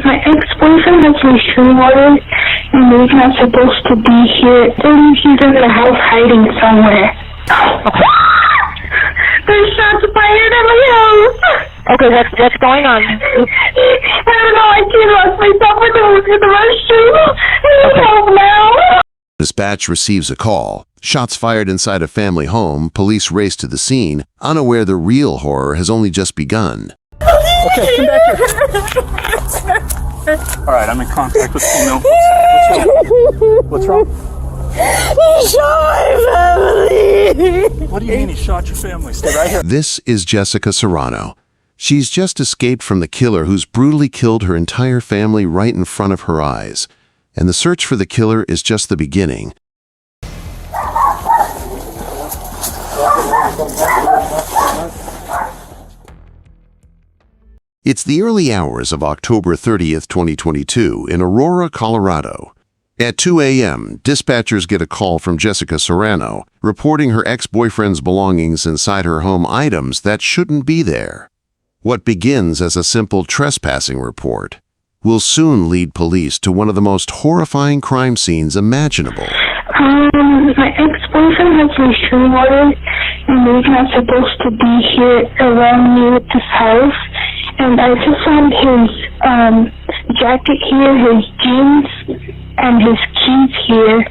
My ex-boyfriend has restraining orders, and he's not supposed to be here. I believe he's in the house hiding somewhere. There's shots fired at my house. Okay, what's going on? I don't know. I can't lost myself in the restroom. Help now. Dispatch receives a call. Shots fired inside a family home. Police race to the scene, unaware the real horror has only just begun. Okay, come back here. All right, I'm in contact with female. What's wrong? He shot my family. What do you mean he shot your family? Stay right here. This is Jessica Serrano. She's just escaped from the killer who's brutally killed her entire family right in front of her eyes. And the search for the killer is just the beginning. It's the early hours of October 30th, 2022 in Aurora, Colorado. At 2 a.m., dispatchers get a call from Jessica Serrano reporting her ex-boyfriend's belongings inside her home, items that shouldn't be there. What begins as a simple trespassing report will soon lead police to one of the most horrifying crime scenes imaginable. My ex-boyfriend has restraining orders, and he's not supposed to be here around me with this house. And I just found his jacket here, his jeans, and his keys here.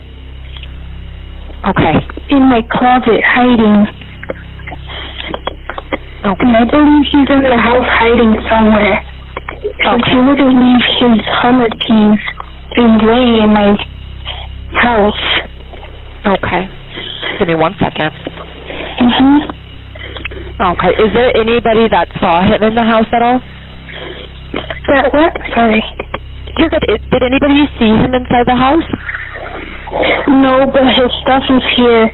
Okay. In my closet, hiding. Okay. And I believe he's in the house hiding somewhere. Because he wouldn't leave his Hummer keys laying in my house. Okay. Give me 1 second. Mm-hmm. Okay. Is there anybody that saw him in the house at all? What? Sorry. You're good. Did anybody see him inside the house? No, but his stuff is here.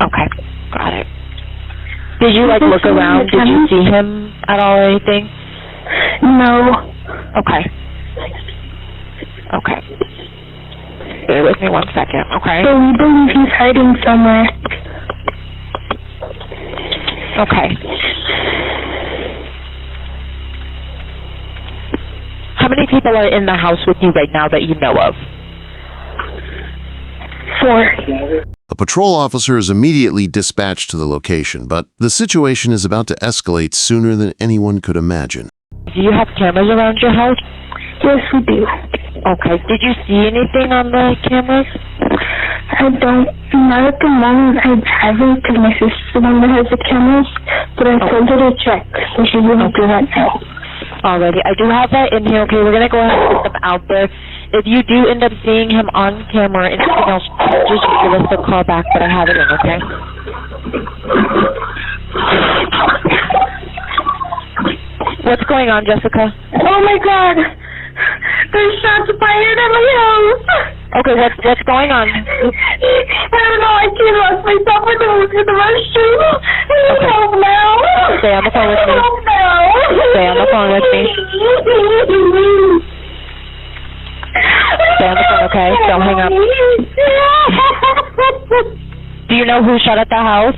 Okay. Got it. Did you, look around? Did you see him at all or anything? No. Okay. Okay. Bear with me 1 second, okay? So we believe he's hiding somewhere. Okay. How many people are in the house with you right now that you know of? 4. A patrol officer is immediately dispatched to the location, but the situation is about to escalate sooner than anyone could imagine. Do you have cameras around your house? Yes, we do. Okay. Did you see anything on the cameras? I don't. Not at the moment. I haven't, because my sister's the one that has the cameras, but I told her to check, so she wouldn't do that now. Alrighty. I do have that in here. Okay, we're going to go ahead and put them out there. If you do end up seeing him on camera or anything else, just give us a call back, but I have it in, okay? What's going on, Jessica? Oh my God! There's shots fired at my house! Okay, what's going on? I don't know. I can't lost myself in the restroom. Help now! Stay on the phone with me. Help now! Stay on the phone with me. Stay on the phone, okay? Don't hang up. Do you know who shot at the house?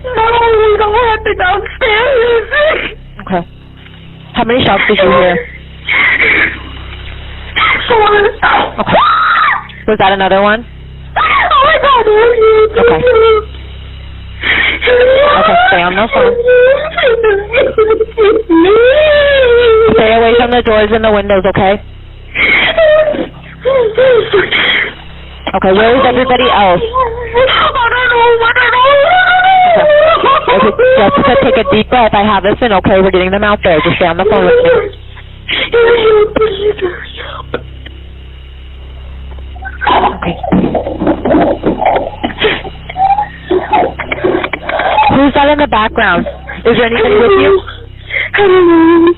No, we don't have the downstairs. Okay. How many shots did you hear? 4. Okay. Was that another one? Oh my God. Okay. Okay, stay on the phone. Stay away from the doors and the windows, okay? Okay, where is everybody else? I don't know. Okay, Jessica, take a deep breath. I have this in, okay? We're getting them out there. Just stay on the phone with me. Okay. Who's that in the background? Is there anybody with you? I don't know.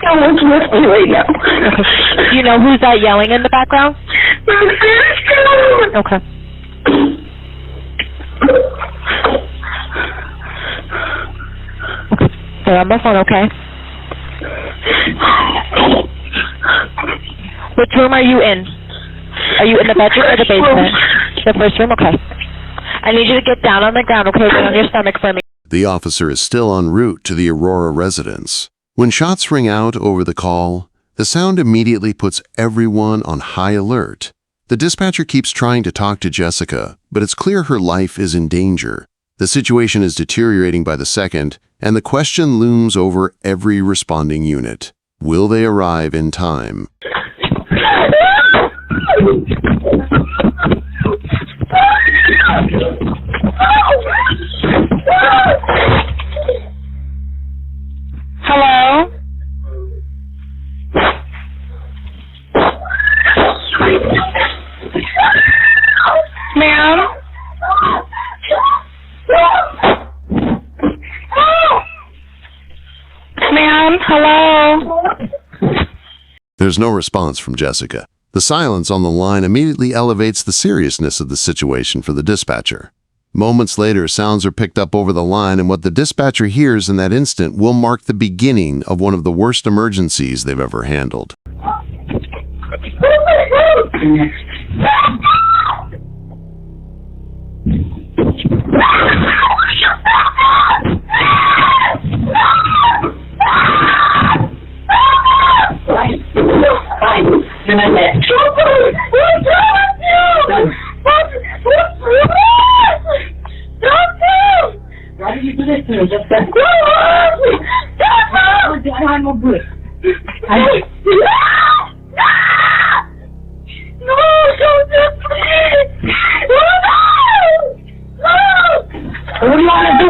No one's with me right now. Okay. Do you know who's that yelling in the background? Okay. Okay. Stay on the phone, okay? Which room are you in? Are you in the bedroom or the basement? The first room? Okay. I need you to get down on the ground, okay? Get on your stomach for me. The officer is still en route to the Aurora residence. When shots ring out over the call, The sound immediately puts everyone on high alert. The dispatcher keeps trying to talk to Jessica, but it's clear her life is in danger. The situation is deteriorating by the second, and the question looms over every responding unit. Will they arrive in time? Hello? Ma'am? Ma'am, hello? There's no response from Jessica. The silence on the line immediately elevates the seriousness of the situation for the dispatcher. Moments later, sounds are picked up over the line, and what the dispatcher hears in that instant will mark the beginning of one of the worst emergencies they've ever handled. Why did you do this to me? Just that. I'm no good. What do you want to do?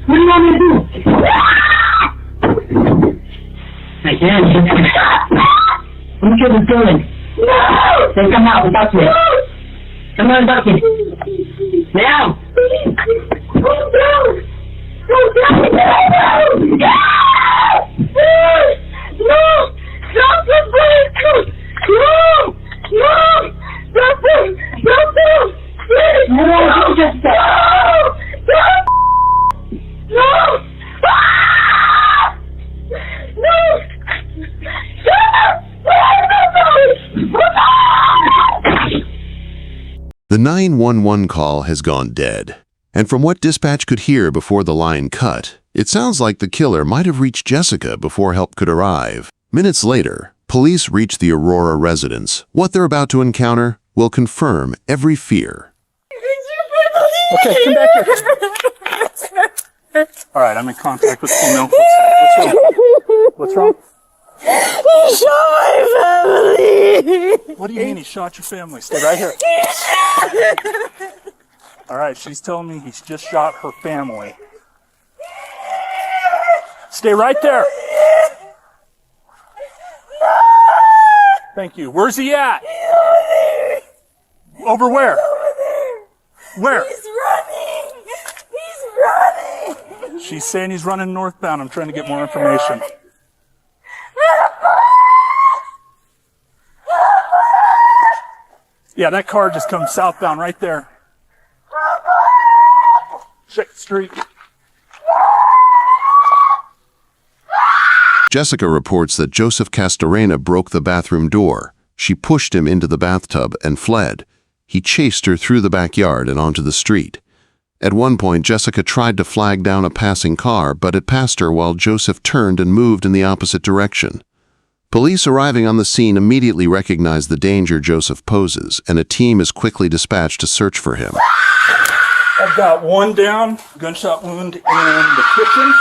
What do you want me to do? I can't. What are you doing? Then come out and talk to me. Come on and talk to me. Now. The 911 call has gone dead, and from what dispatch could hear before the line cut, it sounds like the killer might have reached Jessica before help could arrive. Minutes later, police reach the Aurora residence. What they're about to encounter will confirm every fear. Okay, come back here. All right, I'm in contact with female. What's wrong? He shot my family! What do you mean he shot your family? Stay right here. All right, she's telling me he's just shot her family. Stay right there. Thank you. Where's he at? Over where? Where? He's running! He's running! She's saying he's running northbound. I'm trying to get more information. Yeah, that car just comes southbound right there. Check the street. Jessica reports that Joseph Castorena broke the bathroom door. She pushed him into the bathtub and fled. He chased her through the backyard and onto the street. At one point, Jessica tried to flag down a passing car, but it passed her while Joseph turned and moved in the opposite direction. Police arriving on the scene immediately recognize the danger Joseph poses, and a team is quickly dispatched to search for him. I've got one down, gunshot wound in the kitchen.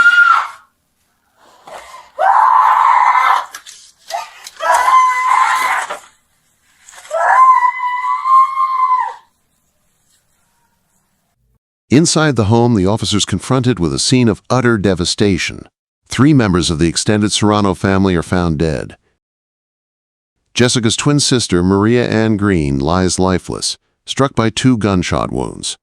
Inside the home, the officers confronted with a scene of utter devastation. 3 members of the extended Serrano family are found dead. Jessica's twin sister, Maria Ann Green, lies lifeless, struck by 2 gunshot wounds.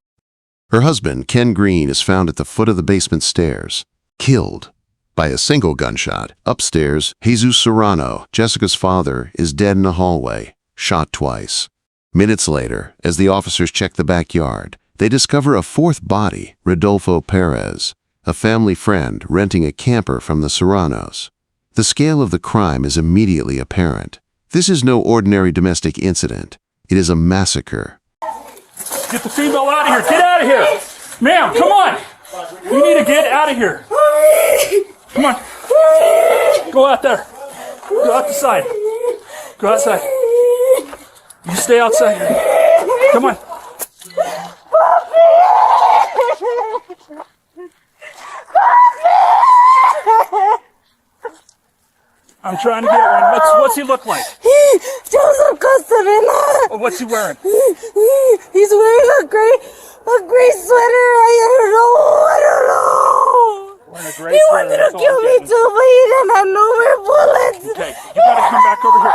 Her husband, Ken Green, is found at the foot of the basement stairs, killed by a single gunshot. Upstairs, Jesus Serrano, Jessica's father, is dead in a hallway, shot twice. Minutes later, as the officers check the backyard, they discover a 4th body, Rodolfo Perez, a family friend renting a camper from the Serranos. The scale of the crime is immediately apparent. This is no ordinary domestic incident. It is a massacre. Get the female out of here. Get out of here. Ma'am, come on. You need to get out of here. Come on. Go out there. Go out the side. Go outside. You stay outside. Come on. I'm trying to get one. What's he look like? Joseph Castorena. What's he wearing? He's wearing a gray sweater. I don't know. He wanted to kill me too, but he didn't have no more bullets. Okay, you gotta come back over here.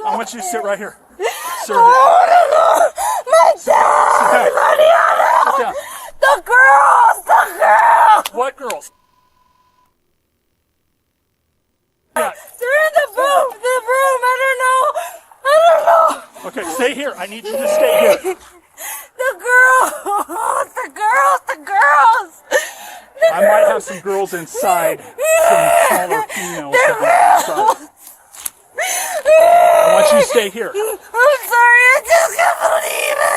I want you to sit right here. Sit right here. I don't know. My dad. Sit down. The girls. What girls? Yeah. They're in the room. I don't know. Okay, stay here. I need you to stay here. The girls. I might have some girls inside. Some smaller females inside. I want you to stay here. I'm sorry. I just can't believe it.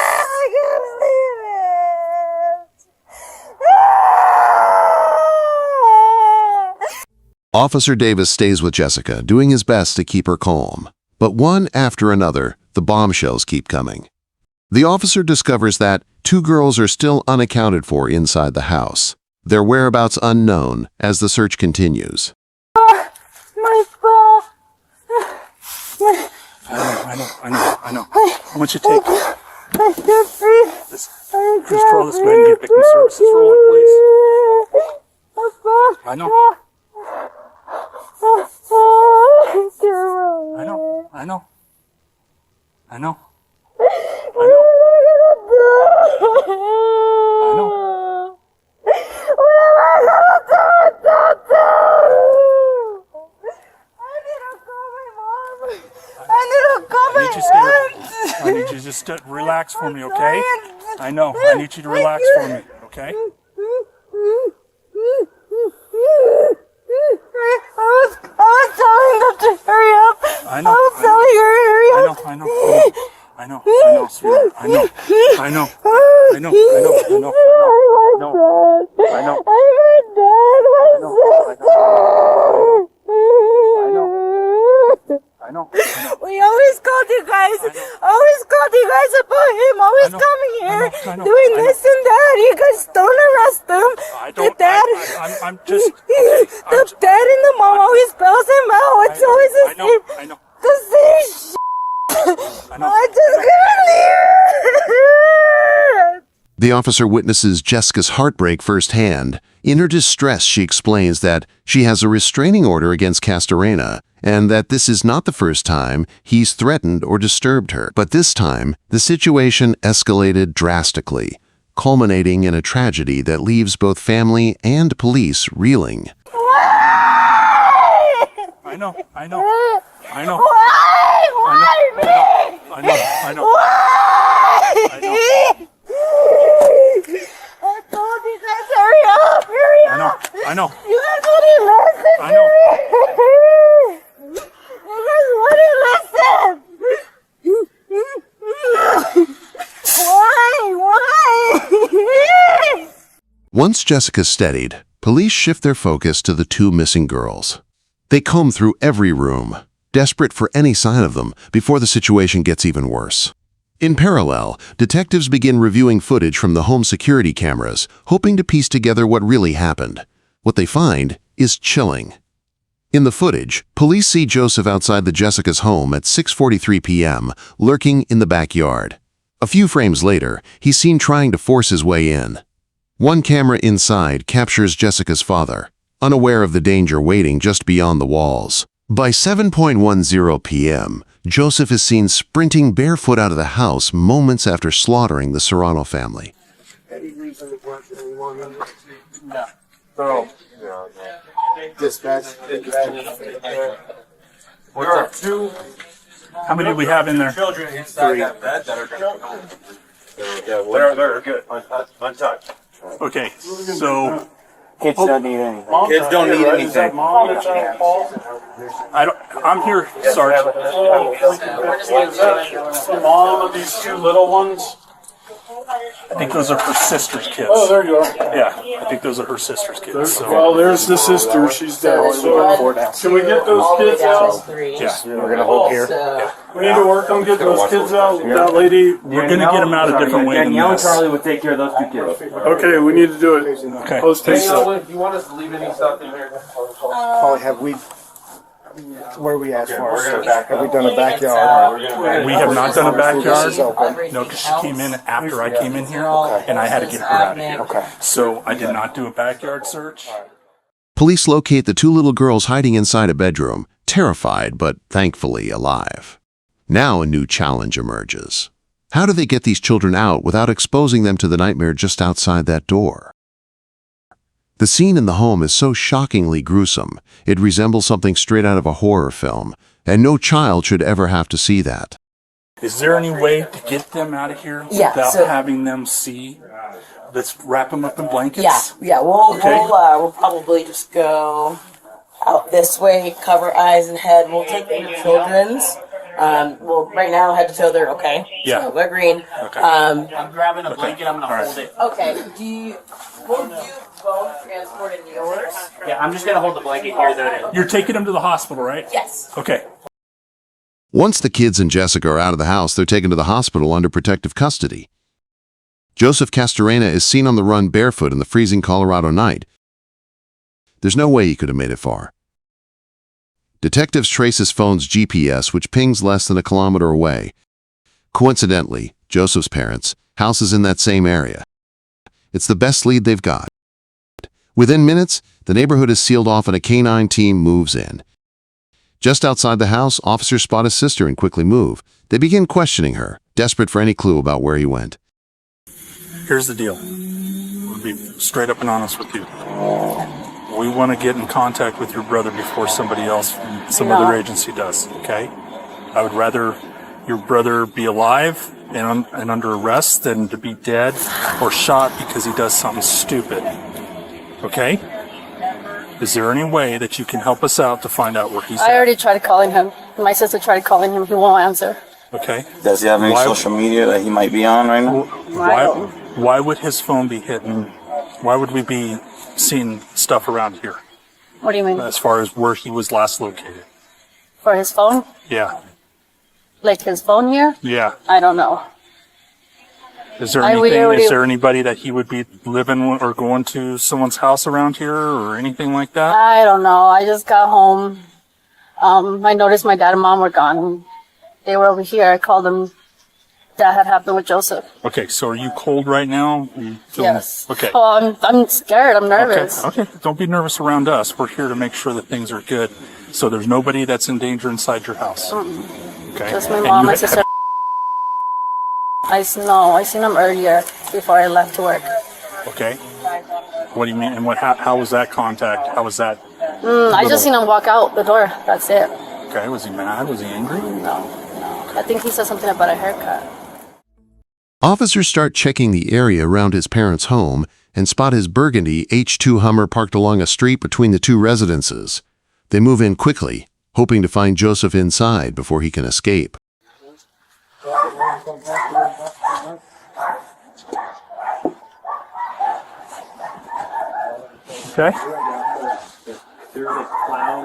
Officer Davis stays with Jessica, doing his best to keep her calm. But one after another, the bombshells keep coming. The officer discovers that 2 girls are still unaccounted for inside the house, their whereabouts unknown as the search continues. My phone. I know. I want you to take They're free. this. Just crawl this way and get victim services rolling, please. I know. I need you to just relax for me, okay? I know. I need you to relax for me, okay? I was telling them to hurry up. I know. I was telling her to hurry up. Sweetheart. I know. I know. We always called you guys. About him. Always coming here, doing this and that. You guys don't arrest him. The dad and the mom always spells him out. It's always the same. The same shit. I just couldn't leave it. The officer witnesses Jessica's heartbreak firsthand. In her distress, she explains that she has a restraining order against Castorena and that this is not the first time he's threatened or disturbed her. But this time, the situation escalated drastically, culminating in a tragedy that leaves both family and police reeling. I know. Why me? I know. Why? I told you guys, hurry up. I know. You guys wouldn't listen to me. You guys wouldn't listen. Why? Once Jessica steadied, police shift their focus to the 2 missing girls. They comb through every room, desperate for any sign of them before the situation gets even worse. In parallel, detectives begin reviewing footage from the home security cameras, hoping to piece together what really happened. What they find is chilling. In the footage, police see Joseph outside the Jessica's home at 6:43 p.m., lurking in the backyard. A few frames later, he's seen trying to force his way in. One camera inside captures Jessica's father, unaware of the danger waiting just beyond the walls. By 7:10 p.m., Joseph is seen sprinting barefoot out of the house moments after slaughtering the Serrano family. How many do we have in there? 3. They're good. Untouched. Okay, so Kids don't need anything. Kids don't need anything. I'm here, Sergeant. Mom of these 2 little ones. I think those are her sister's kids. Oh, there you are. Yeah, I think those are her sister's kids. So. Well, there's the sister. She's dead. So, can we get those kids out? Yeah, We're gonna hold here. We need to work on getting those kids out. That lady. we're gonna get them out a different way than Danielle and this. Charlie would take care of those 2 kids. Okay, we need to do it. Okay. Post haste. Do you want us to leave any stuff in here? Holly, have we, where are we at for? Have we done a backyard? We have not done a backyard. This is open. No, because she came in after I came in here, and I had to get her out of here. Okay. So I did not do a backyard search. Police locate the 2 little girls hiding inside a bedroom, terrified but thankfully alive. Now a new challenge emerges. How do they get these children out without exposing them to the nightmare just outside that door? The scene in the home is so shockingly gruesome, it resembles something straight out of a horror film, and no child should ever have to see that. Is there any way to get them out of here without having them see? Let's wrap them up in blankets. Yeah. We'll probably just go out this way, cover eyes and head. We'll take the children's. Well, right now, head to toe, they're okay. Yeah. So we're green. Okay. I'm grabbing a blanket. I'm gonna hold it. Okay. Will you both transport in yours? Yeah, I'm just gonna hold the blanket here, though. You're taking them to the hospital, right? Yes. Okay. Once the kids and Jessica are out of the house, they're taken to the hospital under protective custody. Joseph Castorena is seen on the run barefoot in the freezing Colorado night. There's no way he could have made it far. Detectives trace his phone's GPS, which pings less than a kilometer away. Coincidentally, Joseph's parents' house is in that same area. It's the best lead they've got. Within minutes, the neighborhood is sealed off and a canine team moves in. Just outside the house, officers spot his sister and quickly move. They begin questioning her, desperate for any clue about where he went. Here's the deal. I'll be straight up and honest with you. We want to get in contact with your brother before somebody else from some other agency does, okay? I would rather your brother be alive and under arrest than to be dead or shot because he does something stupid, okay? Is there any way that you can help us out to find out where he's at? I already tried calling him. My sister tried calling him. He won't answer. Okay. Does he have any social media that he might be on right now? Why would his phone be hitting? Why would we be seeing stuff around here? What do you mean? As far as where he was last located. For his phone? Yeah. Like his phone here? Yeah. I don't know. Is there anything? Is there anybody that he would be living or going to someone's house around here or anything like that? I don't know. I just got home. I noticed my dad and mom were gone. They were over here. I called them. That had happened with Joseph. Okay, so are you cold right now? Yes. Okay. Oh, I'm scared. I'm nervous. Okay. Don't be nervous around us. We're here to make sure that things are good. So there's nobody that's in danger inside your house. Okay. Just my mom, my sister. I seen them earlier before I left to work. Okay. What do you mean? And how was that contact? How was that? I just seen him walk out the door. That's it. Okay. Was he mad? Was he angry? No. I think he said something about a haircut. Officers start checking the area around his parents' home and spot his burgundy H2 Hummer parked along a street between the 2 residences. They move in quickly, hoping to find Joseph inside before he can escape. Okay. There's a clown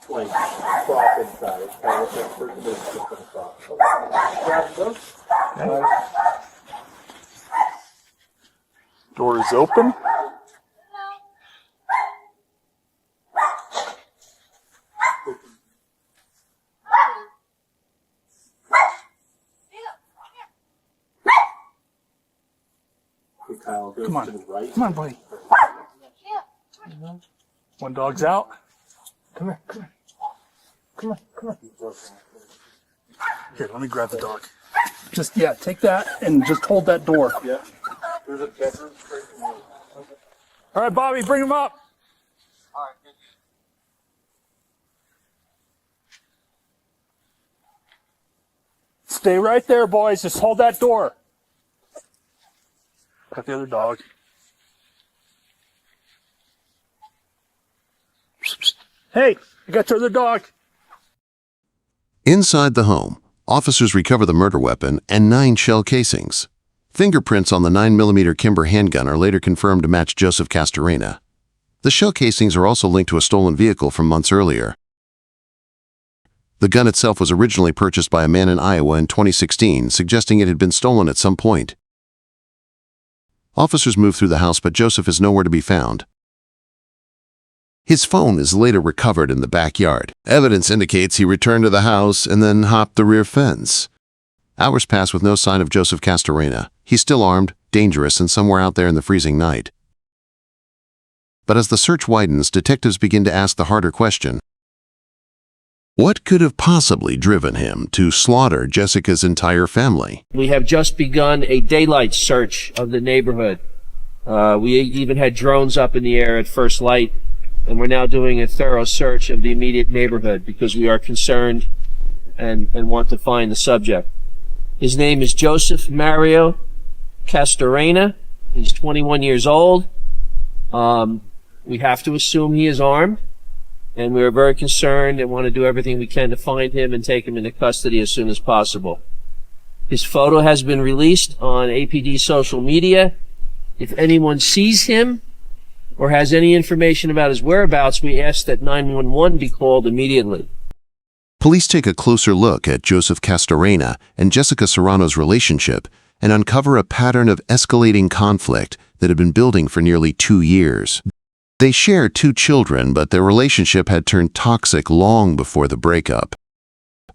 like prop inside. It's kind of like person that's just gonna prop. Grab those. Door is open. Kyle goes Come on. to the right. Come on, buddy. One dog's out. Come here. Come here. Come on. Come on. Here, let me grab the dog. Just, take that and just hold that door. Yeah. There's a bedroom straight in there. All right, Bobby, bring him up. Stay right there, boys. Just hold that door. Got the other dog. Hey, you got your other dog. Inside the home, officers recover the murder weapon and 9 shell casings. Fingerprints on the 9mm Kimber handgun are later confirmed to match Joseph Castorena. The shell casings are also linked to a stolen vehicle from months earlier. The gun itself was originally purchased by a man in Iowa in 2016, suggesting it had been stolen at some point. Officers move through the house, but Joseph is nowhere to be found. His phone is later recovered in the backyard. Evidence indicates he returned to the house and then hopped the rear fence. Hours pass with no sign of Joseph Castorena. He's still armed, dangerous, and somewhere out there in the freezing night. But as the search widens, detectives begin to ask the harder question. What could have possibly driven him to slaughter Jessica's entire family? We have just begun a daylight search of the neighborhood. We even had drones up in the air at first light, and we're now doing a thorough search of the immediate neighborhood because we are concerned and want to find the subject. His name is Joseph Mario Castorena. He's 21 years old. We have to assume he is armed, and we are very concerned and want to do everything we can to find him and take him into custody as soon as possible. His photo has been released on APD social media. If anyone sees him or has any information about his whereabouts, we ask that 911 be called immediately. Police take a closer look at Joseph Castorena and Jessica Serrano's relationship and uncover a pattern of escalating conflict that had been building for nearly 2 years. They share 2 children, but their relationship had turned toxic long before the breakup.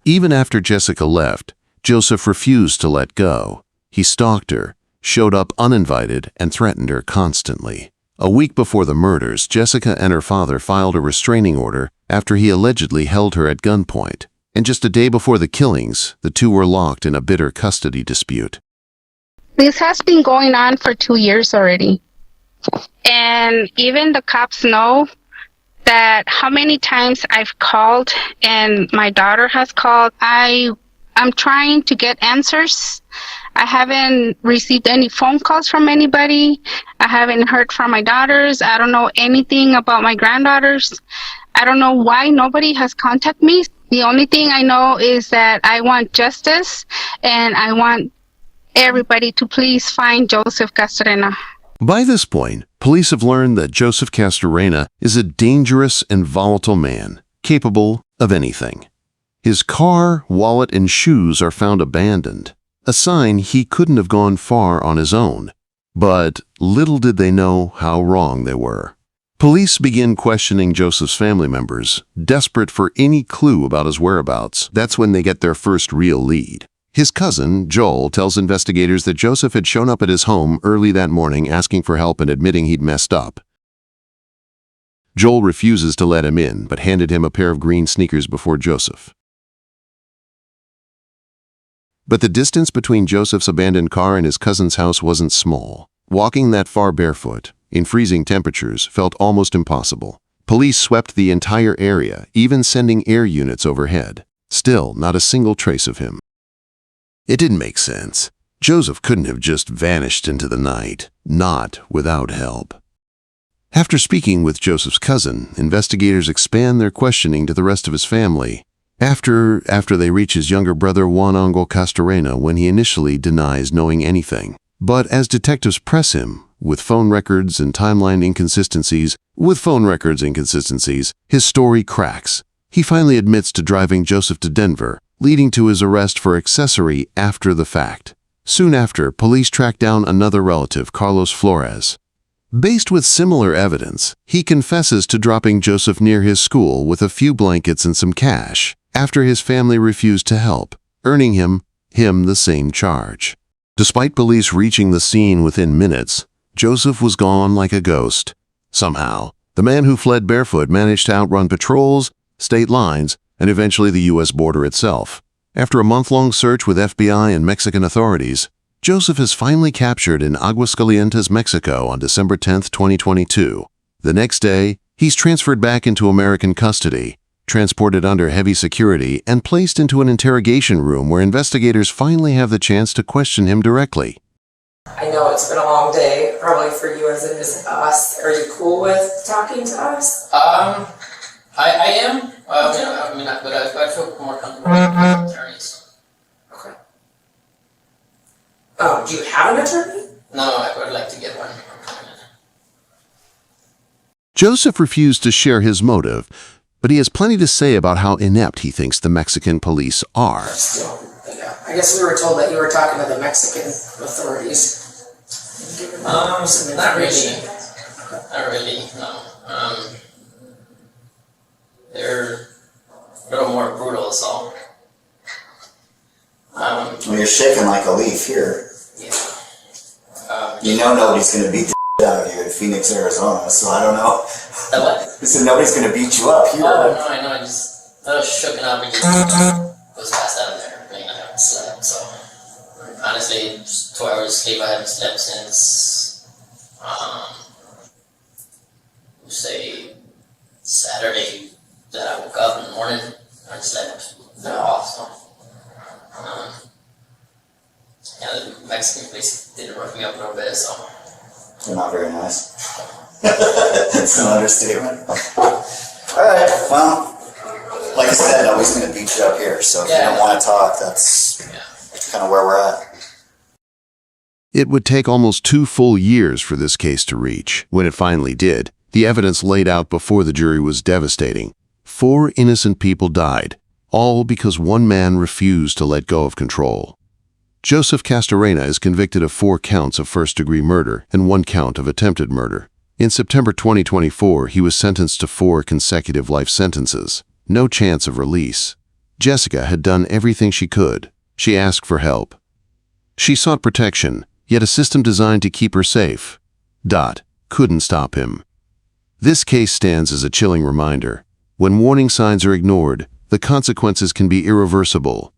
Even after Jessica left, Joseph refused to let go. He stalked her, showed up uninvited, and threatened her constantly. A week before the murders, Jessica and her father filed a restraining order after he allegedly held her at gunpoint. And just a day before the killings, the two were locked in a bitter custody dispute. This has been going on for 2 years already. And even the cops know that how many times I've called and my daughter has called. I'm trying to get answers. I haven't received any phone calls from anybody. I haven't heard from my daughters. I don't know anything about my granddaughters. I don't know why nobody has contacted me. The only thing I know is that I want justice, and I want everybody to please find Joseph Castorena. By this point, police have learned that Joseph Castorena is a dangerous and volatile man, capable of anything. His car, wallet, and shoes are found abandoned, a sign he couldn't have gone far on his own. But little did they know how wrong they were. Police begin questioning Joseph's family members, desperate for any clue about his whereabouts. That's when they get their first real lead. His cousin, Joel, tells investigators that Joseph had shown up at his home early that morning asking for help and admitting he'd messed up. Joel refuses to let him in, but handed him a pair of green sneakers before Joseph. But the distance between Joseph's abandoned car and his cousin's house wasn't small. Walking that far barefoot, in freezing temperatures, felt almost impossible. Police swept the entire area, even sending air units overhead. Still, not a single trace of him. It didn't make sense. Joseph couldn't have just vanished into the night, not without help. After speaking with Joseph's cousin, investigators expand their questioning to the rest of his family. After they reach his younger brother Juan Angel Castorena, when he initially denies knowing anything. But as detectives press him, with phone records inconsistencies, his story cracks. He finally admits to driving Joseph to Denver, leading to his arrest for accessory after the fact. Soon after, police track down another relative, Carlos Flores. Based with similar evidence, he confesses to dropping Joseph near his school with a few blankets and some cash, after his family refused to help, earning him the same charge. Despite police reaching the scene within minutes, Joseph was gone like a ghost. Somehow, the man who fled barefoot managed to outrun patrols, state lines, and eventually the U.S. border itself. After a month-long search with FBI and Mexican authorities, Joseph is finally captured in Aguascalientes, Mexico on December 10, 2022. The next day, he's transferred back into American custody, transported under heavy security, and placed into an interrogation room where investigators finally have the chance to question him directly. I know it's been a long day, probably for you as it is us. Are you cool with talking to us? I am. But I feel more comfortable with attorneys. Okay. Oh, do you have an attorney? Joseph refused to share his motive, but he has plenty to say about how inept he thinks the Mexican police are. I guess we were told that you were talking to the Mexican authorities. Not really. Not really, no. They're a little more brutal, so. Well, you're shaking like a leaf here. You know nobody's going to beat the out of you in Phoenix, Arizona, so I don't know. What? I said nobody's going to beat you up here. Oh, no, I know. I was shooken up and just was passed out of there. I haven't slept, so. Honestly, just 2 hours of sleep. I haven't slept since, say, Saturday that I woke up in the morning. I slept off, so. Yeah, the Mexican police didn't rough me up a little bit, so. They're not very nice. It's an understatement. Alright, well, like I said, nobody's going to beat you up here, so if you don't want to talk, that's kind of where we're at. It would take almost 2 full years for this case to reach. When it finally did, the evidence laid out before the jury was devastating. 4 innocent people died, all because one man refused to let go of control. Joseph Castorena is convicted of 4 counts of first-degree murder and 1 count of attempted murder. In September 2024, he was sentenced to 4 consecutive life sentences. No chance of release. Jessica had done everything she could. She asked for help. She sought protection, yet a system designed to keep her safe. Couldn't stop him. This case stands as a chilling reminder. When warning signs are ignored, the consequences can be irreversible.